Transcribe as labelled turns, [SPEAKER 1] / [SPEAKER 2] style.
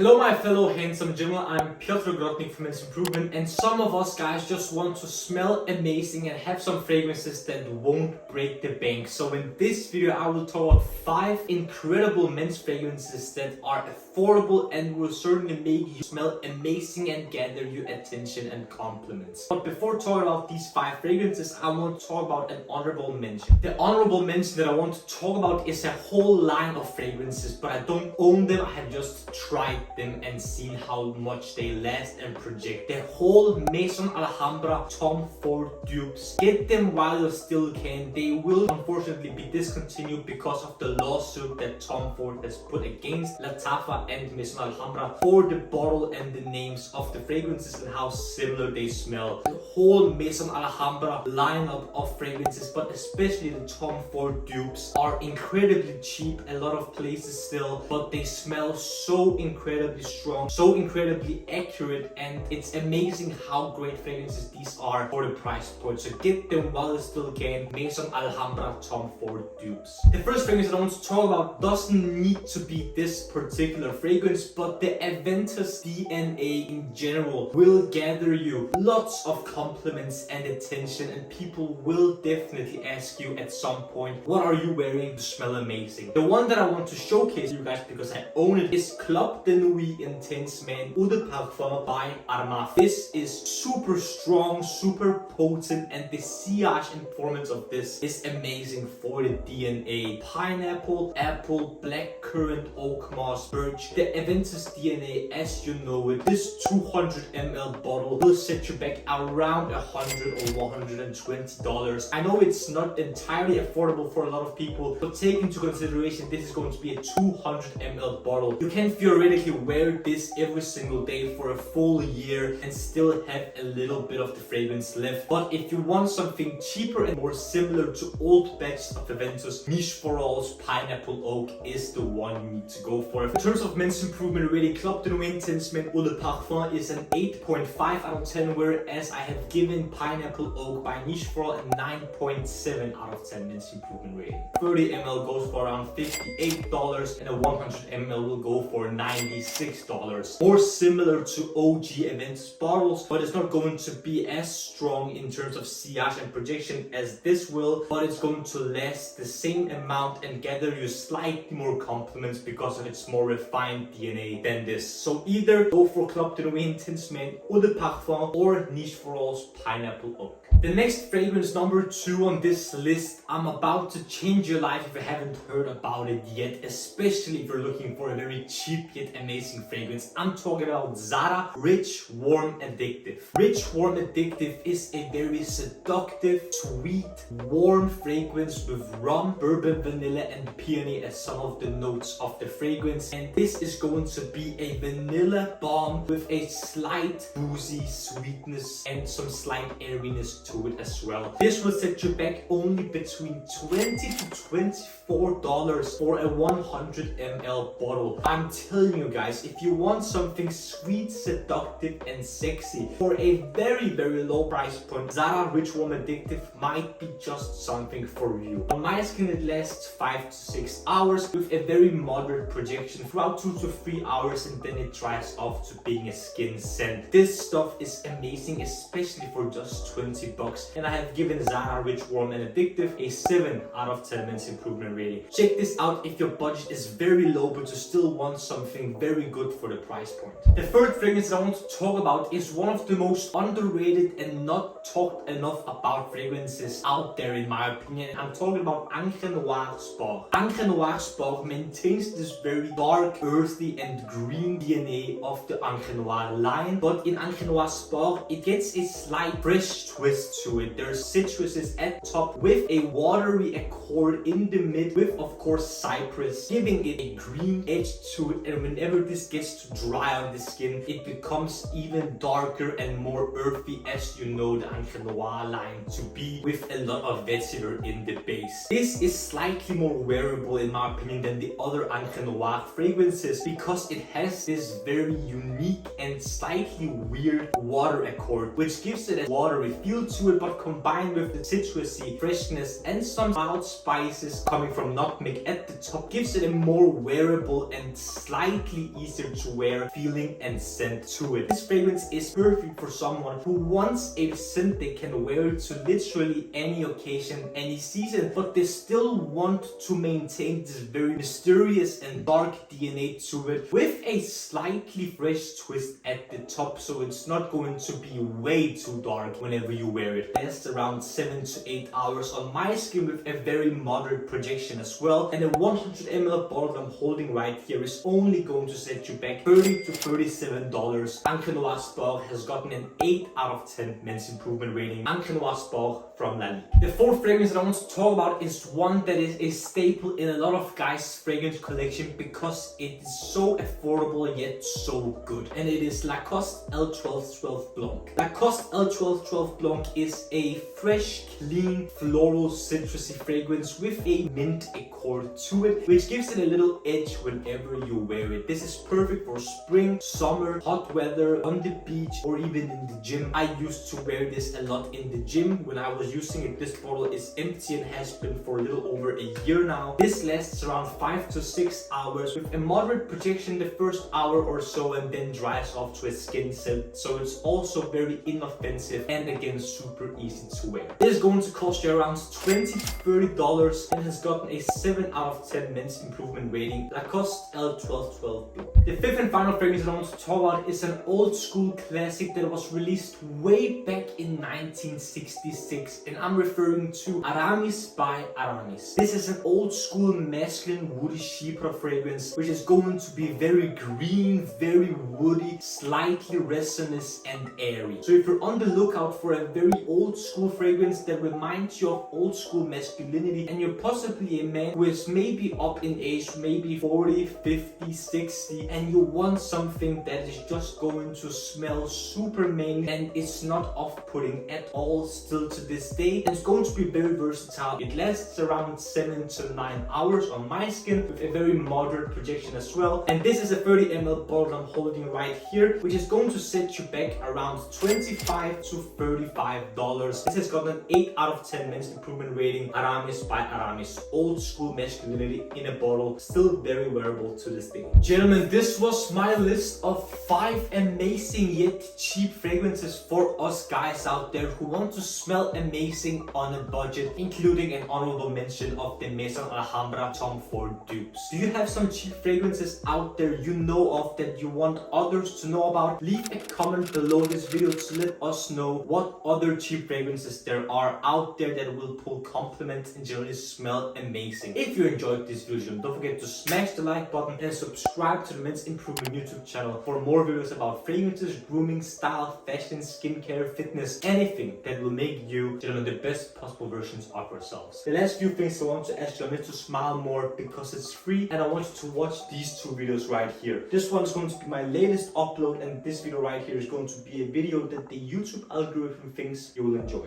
[SPEAKER 1] Hello my fellow handsome gentlemen, I'm Piotr Grotnik from Men's Improvement, and some of us guys just want to smell amazing and have some fragrances that won't break the bank. So in this video I will talk about 5 incredible men's fragrances that are affordable and will certainly make you smell amazing and gather your attention and compliments. But before talking about these 5 fragrances, I want to talk about an honorable mention. The honorable mention that I want to talk about is a whole line of fragrances, but I don't own them, I have just tried them and seen how much they last and project. The whole Maison Alhambra Tom Ford dupes. Get them while you still can. They will unfortunately be discontinued because of the lawsuit that Tom Ford has put against Lacoste and Maison Alhambra for the bottle and the names of the fragrances and how similar they smell. The whole Maison Alhambra lineup of fragrances, but especially the Tom Ford dupes, are incredibly cheap. A lot of places still, but they smell so incredibly strong, so incredibly accurate, and it's amazing how great fragrances these are for the price point. So get them while you still can. Maison Alhambra Tom Ford dupes. The first fragrance that I want to talk about doesn't need to be this particular fragrance, but the Aventus DNA in general will gather you lots of compliments and attention, and people will definitely ask you at some point, what are you wearing to smell amazing? The one that I want to showcase you guys because I own it is Club de Nuit Intense Man Eau de Parfum by Armaf. This is super strong, super potent, and the sillage and performance of this is amazing for the DNA. Pineapple, apple, blackcurrant, oak moss, birch. The Aventus DNA, as you know it, this 200 ml bottle will set you back around $100 or $120. I know it's not entirely affordable for a lot of people, but take into consideration this is going to be a 200 ml bottle. You can theoretically wear this every single day for a full year and still have a little bit of the fragrance left. But if you want something cheaper and more similar to old batches of Aventus, Niche4All's Pineapple Oak is the one you need to go for. In terms of men's improvement rating, Club de Nuit Intense Man Eau de Parfum is an 8.5 out of 10, whereas I have given Pineapple Oak by Niche4All a 9.7 out of 10 men's improvement rating. 30 ml goes for around $58 and a 100 ml will go for $96. More similar to OG Aventus bottles, but it's not going to be as strong in terms of sillage and projection as this will, but it's going to last the same amount and gather you slightly more compliments because of its more refined DNA than this. So either go for Club de Nuit Intense Man Eau de Parfum or Niche4All's Pineapple Oak. The next fragrance, number 2 on this list, I'm about to change your life if you haven't heard about it yet, especially if you're looking for a very cheap yet amazing fragrance. I'm talking about Zara Rich Warm Addictive. Rich Warm Addictive is a very seductive, sweet, warm fragrance with rum, bourbon, vanilla, and peony as some of the notes of the fragrance. And this is going to be a vanilla bomb with a slight boozy sweetness and some slight airiness to it as well. This will set you back only between $20 to $24 for a 100 ml bottle. I'm telling you guys, if you want something sweet, seductive, and sexy for a very low price point, Zara Rich Warm Addictive might be just something for you. On my skin it lasts 5 to 6 hours with a very moderate projection throughout 2 to 3 hours, and then it dries off to being a skin scent. This stuff is amazing, especially for just $20, and I have given Zara Rich Warm and Addictive a 7 out of 10 men's improvement rating. Check this out if your budget is very low but you still want something very good for the price point. The third fragrance I want to talk about is one of the most underrated and not talked enough about fragrances out there in my opinion. I'm talking about Encre Noire Sport. Encre Noire Sport maintains this very dark, earthy and green DNA of the Encre Noire line, but in Encre Noire Sport it gets a slight fresh twist to it. There's citruses at top with a watery accord in the mid with of course cypress, giving it a green edge to it, and whenever this gets to dry on the skin it becomes even darker and more earthy, as you know the Encre Noire line to be, with a lot of vetiver in the base. This is slightly more wearable in my opinion than the other Encre Noire fragrances because it has this very unique and slightly weird water accord, which gives it a watery feel to it, but combined with the citrusy freshness and some mild spices coming from nutmeg at the top gives it a more wearable and slightly easier to wear feeling and scent to it. This fragrance is perfect for someone who wants a scent they can wear to literally any occasion, any season, but they still want to maintain this very mysterious and dark DNA to it with a slightly fresh twist at the top, so it's not going to be way too dark whenever you wear it. It lasts around 7 to 8 hours on my skin with a very moderate projection as well, and a 100 ml bottle I'm holding right here is only going to set you back $30 to $37. Encre Noire Sport has gotten an 8 out of 10 men's improvement rating. Encre Noire Sport from Lalique. The fourth fragrance that I want to talk about is one that is a staple in a lot of guys' fragrance collection because it is so affordable yet so good, and it is Lacoste L1212 Blanc. Lacoste L1212 Blanc is a fresh, clean, floral, citrusy fragrance with a mint accord to it, which gives it a little edge whenever you wear it. This is perfect for spring, summer, hot weather, on the beach, or even in the gym. I used to wear this a lot in the gym when I was using it. This bottle is empty and has been for a little over a year now. This lasts around 5 to 6 hours with a moderate projection the first hour or so, and then dries off to a skin scent, so it's also very inoffensive and again super easy to wear. This is going to cost you around $20 to $30 and has gotten a 7 out of 10 men's improvement rating. Lacoste L1212 Blanc. The fifth and final fragrance I want to talk about is an old school classic that was released way back in 1966, and I'm referring to Aramis by Aramis. This is an old school masculine woody chypre fragrance which is going to be very green, very woody, slightly resinous and airy. So if you're on the lookout for a very old school fragrance that reminds you of old school masculinity, and you're possibly a man who is maybe up in age, maybe 40, 50, 60, and you want something that is just going to smell super manly and it's not off-putting at all still to this day, and it's going to be very versatile. It lasts around 7 to 9 hours on my skin with a very moderate projection as well, and this is a 30 ml bottle I'm holding right here, which is going to set you back around $25 to $35. This has gotten an 8 out of 10 men's improvement rating. Aramis by Aramis. Old school masculinity in a bottle, still very wearable to this day. Gentlemen, this was my list of 5 amazing yet cheap fragrances for us guys out there who want to smell amazing on a budget, including an honorable mention of the Maison Alhambra Tom Ford dupes. Do you have some cheap fragrances out there you know of that you want others to know about? Leave a comment below this video to let us know what other cheap fragrances there are out there that will pull compliments and generally smell amazing. If you enjoyed this video, don't forget to smash the like button and subscribe to the Men's Improvement YouTube channel for more videos about fragrances, grooming, style, fashion, skincare, fitness, anything that will make you, gentlemen, the best possible versions of yourselves. The last few things I want to ask you, I need to smile more because it's free, and I want you to watch these 2 videos right here. This one is going to be my latest upload, and this video right here is going to be a video that the YouTube algorithm thinks you will enjoy.